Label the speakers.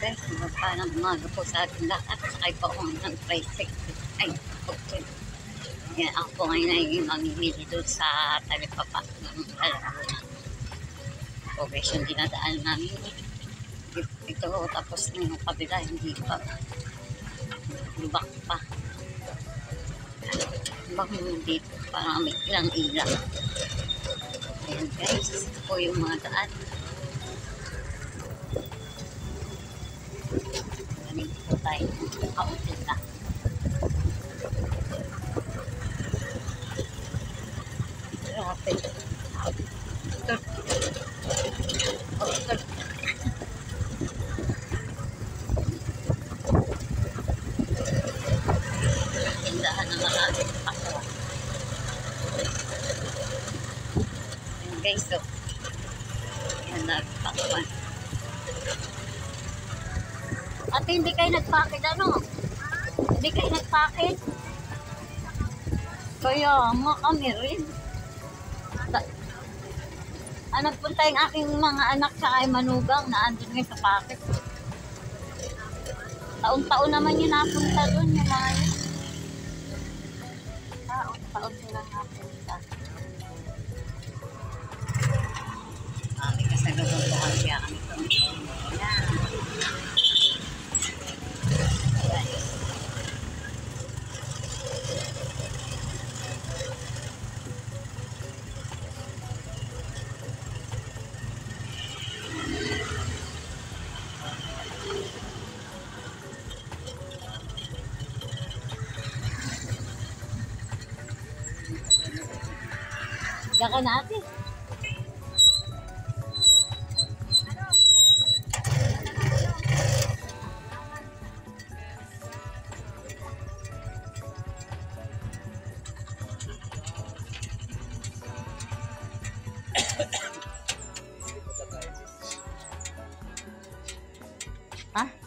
Speaker 1: guys, magpalang umaga po sa ating lahat. Sakay po ako ng tricycle. Ay, okay. Yan, ako po ngayon ay mamimili doon sa talipapa ng Lalauna. Progress yung dinadaan namin. Ito, tapos yung kabila, hindi pa. Lubak pa. Lubak mo dito, parang may ilang ilang. Ayan guys, ito po yung mga daan. Ganito tayo, kaunti na. Grabe. Ito. Ito. Tindahan ng mga pakwa. Ayan guys, so. Ayan, nagpakwan. Ate, hindi kayo nagpakit, ano? Hindi kayo nagpakit? Kaya nga kami rin. Nagpunta yung aking mga anak sa ay manugang na andun ngayon sa pakit. Taon-taon naman yung napunta doon yung mga yun. Taon-taon sila napunta. May kasalubong po kami kaya kami ito. Ayan. Diyan ka natin. Ha?